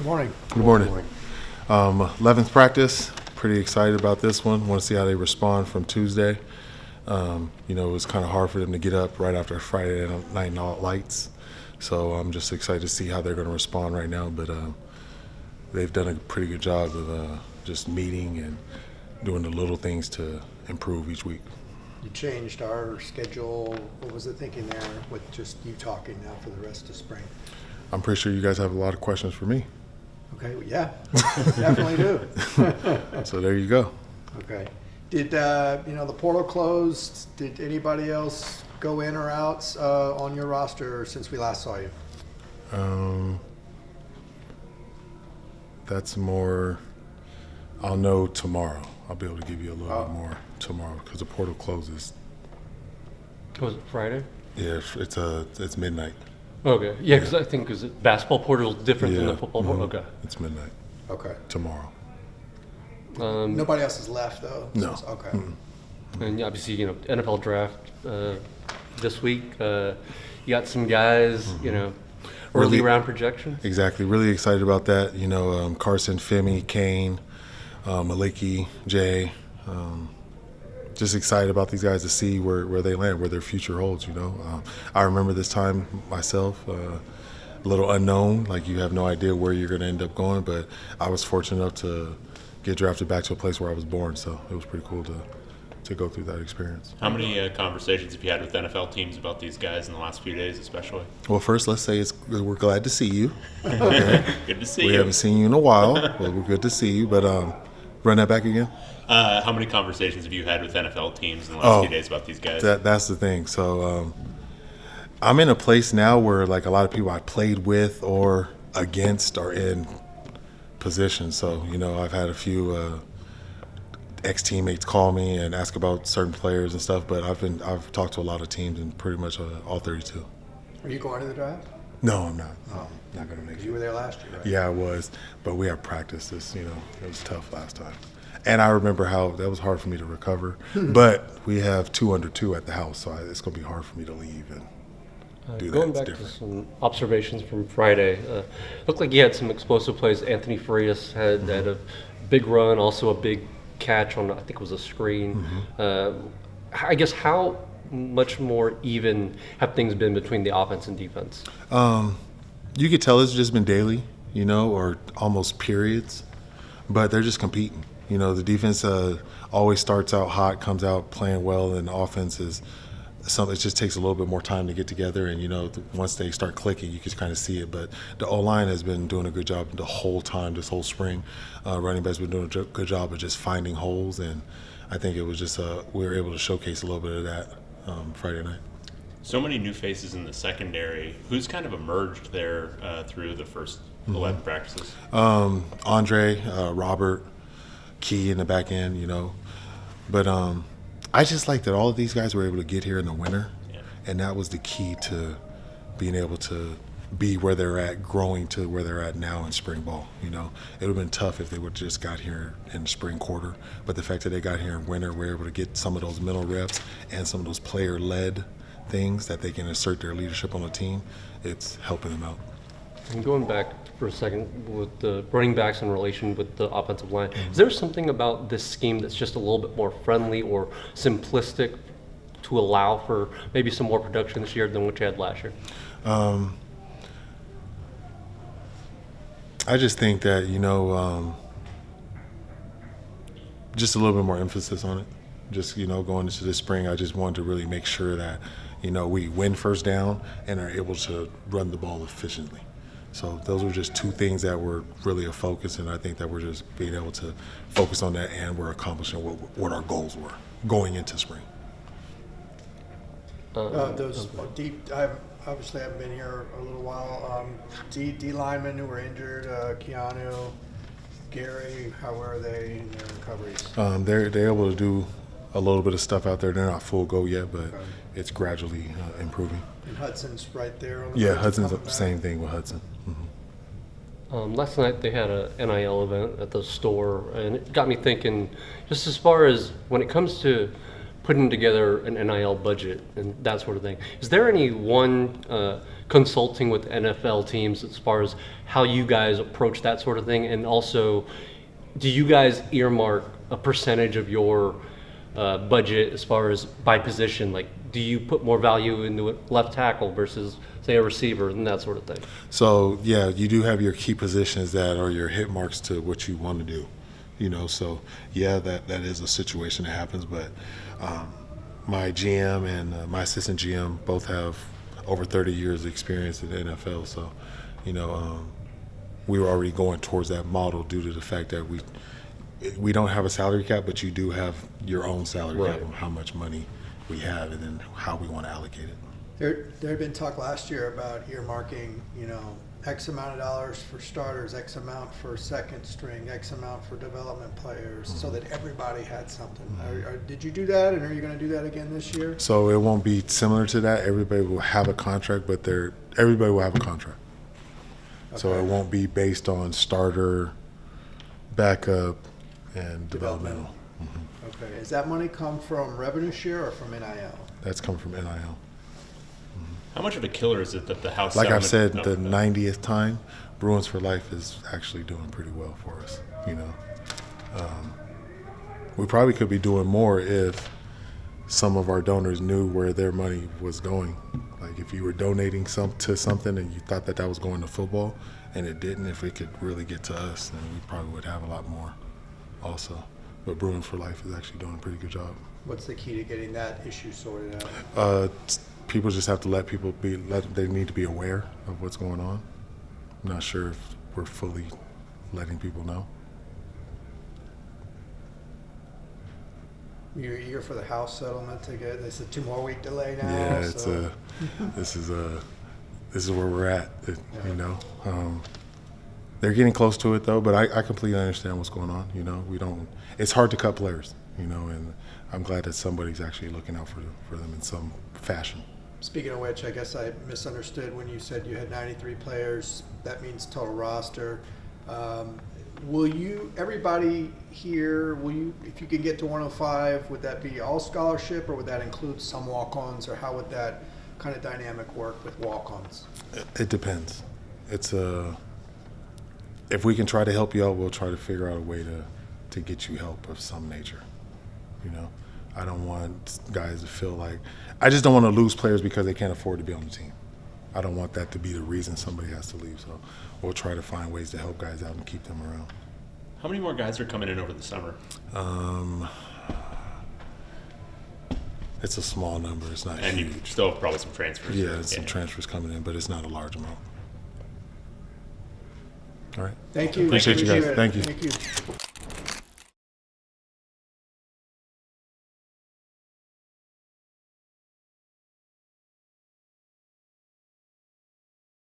morning. Good morning. 11th practice. Pretty excited about this one. Want to see how they respond from Tuesday. It was kind of hard for them to get up right after Friday night lights. So I'm just excited to see how they're going to respond right now. But they've done a pretty good job of just meeting and doing the little things to improve each week. You changed our schedule. What was the thinking there with just you talking now for the rest of spring? I'm pretty sure you guys have a lot of questions for me. Okay, well, yeah, definitely do. So there you go. Okay. Did, the portal closed? Did anybody else go in or out on your roster since we last saw you? That's more, I'll know tomorrow. I'll be able to give you a little bit more tomorrow because the portal closes. Was it Friday? Yeah, it's midnight. Okay. Yeah, because I think basketball portal is different than the football portal. Okay. It's midnight. Okay. Tomorrow. Nobody else has left though? No. Okay. And obviously, NFL draft this week. You got some guys, early Really- round projections. Exactly. Really excited about that. Carson, Femi, Kane, Maliki, Jay. Just excited about these guys to see where they land, where their future holds, I remember this time myself, a little unknown, like you have no idea where you're going to end up going, but I was fortunate enough to get drafted back to a place where I was born, so it was pretty cool to go through that experience. How many conversations have you had with NFL teams about these guys in the last few days, especially? Well, first, let's say we're glad to see you. Okay. Good to see you. We haven't seen you in a while, but we're good to see you. But run that back again. How many conversations have you had with NFL teams in the last few days about these guys? That's the thing. So I'm in a place now where like a lot of people I played with or against are in position. So I've had a few ex-teammates call me and ask about certain players and stuff. But I've talked to a lot of teams and pretty much all 32. Are you going to the draft? No, I'm not. Not going to make it. You were there last year, right? Yeah, I was. But we have practiced this. It was tough last time. And I remember how that was hard for me to recover. But we have 2 under 2 at the house, so it's going to be hard for me to leave and do that. Going It's back different. to some observations from Friday, looked like he had some explosive plays. Anthony Frias had a big run, also a big catch on, I think it was a screen. I guess how much more even have things been between the offense and defense? You could tell it's just been daily, or almost periods, but they're just competing. The defense always starts out hot, comes out playing well, and the offense is something. It just takes a little bit more time to get together, and once they start clicking, you can kind of see it. But the O-line has been doing a good job the whole time, this whole spring. Running backs been doing a good job of just finding holes, and I think it was just we were able to showcase a little bit of that Friday night. So many new faces in the secondary. Who's kind of emerged there through the first 11 practices? Andre, Robert, Key in the back end, But I just like that all of these guys were able to get here in the winter, and that was the key to being able to be where they're at, growing to where they're at now in spring ball. It would have been tough if they would have just got here in the spring quarter, but the fact that they got here in winter, we're able to get some of those mental reps and some of those player-led things that they can assert their leadership on the team. It's helping them out. And going back for a second with the running backs in relation with the offensive line, is there something about this scheme that's just a little bit more friendly or simplistic to allow for maybe some more production this year than what you had last year? I just think that, just a little bit more emphasis on it. Just, going into this spring, I just wanted to really make sure that, we win first down and are able to run the ball efficiently. So those were just 2 things that were really a focus, and I think that we're just being able to focus on that, and we're accomplishing what our goals were going into spring. Those deep, I obviously haven't been here a little while. D linemen who were injured, Keanu, Gary, how are they in their recoveries? They're able to do a little bit of stuff out there. They're not full go yet, but it's gradually improving. And Hudson's right there. On the Yeah, verge of Hudson's coming the back. same thing with Hudson. Last night they had a NIL event at the store, and it got me thinking, just as far as when it comes to putting together an NIL budget and that sort of thing, is there any one consulting with NFL teams as far as how you guys approach that sort of thing? And also, do you guys earmark a percentage of your budget as far as by position? Like, do you put more value into a left tackle versus, say, a receiver and that sort of thing? So yeah, you do have your key positions that are your hit marks to what you want to do, you know. So yeah, that is a situation that happens. But my GM and my assistant GM both have over 30 years of experience in the NFL. So, you know, we were already going towards that model due to the fact that we don't have a salary cap, but you do have your own salary cap Right. on how much money we have and then how we want to allocate it. There had been talk last year about earmarking, you know, X amount of dollars for starters, X amount for second string, X amount for development players, so that everybody had something. Did you do that, and are you going to do that again this year? So it won't be similar to that. Everybody will have a contract, but everybody will have a contract. So Okay. it won't be based on starter, backup, and developmental. Okay. Does that money come from revenue share or from NIL? That's come from NIL. How much of a killer is it that the house? Like I've settlement- said, the no, 90th time, Bruins for Life is actually doing pretty well for us. You know, we probably could be doing more if some of our donors knew where their money was going. Like if you were donating to something and you thought that was going to football, and it didn't, if it could really get to us, then we probably would have a lot more also. But Bruins for Life is actually doing a pretty good job. What's the key to getting that issue sorted out? People just have to let people they need to be aware of what's going on. I'm not sure if we're fully letting people know. You're eager for the House settlement to get, it's a 2 more week delay now. Yeah, so. this is where we're at. You know, they're getting close to it though. But I completely understand what's going on. You know, it's hard to cut players. You know, and I'm glad that somebody's actually looking out for them in some fashion. Speaking of which, I guess I misunderstood when you said you had 93 players. That means total roster. Everybody here, if you can get to 105, would that be all scholarship, or would that include some walk-ons, or how would that kind of dynamic work with walk-ons? It depends. If we can try to help you out, we'll try to figure out a way to get you help of some nature. You know, I don't want guys to feel like I just don't want to lose players because they can't afford to be on the team. I don't want that to be the reason somebody has to leave. So we'll try to find ways to help guys out and keep them around. How many more guys are coming in over the summer? It's a small number. It's not And you huge. still have probably some transfers. Yeah, some transfers coming in, but it's not a large amount. All right. Thank you. Appreciate you guys. it. Thank you. Thank you.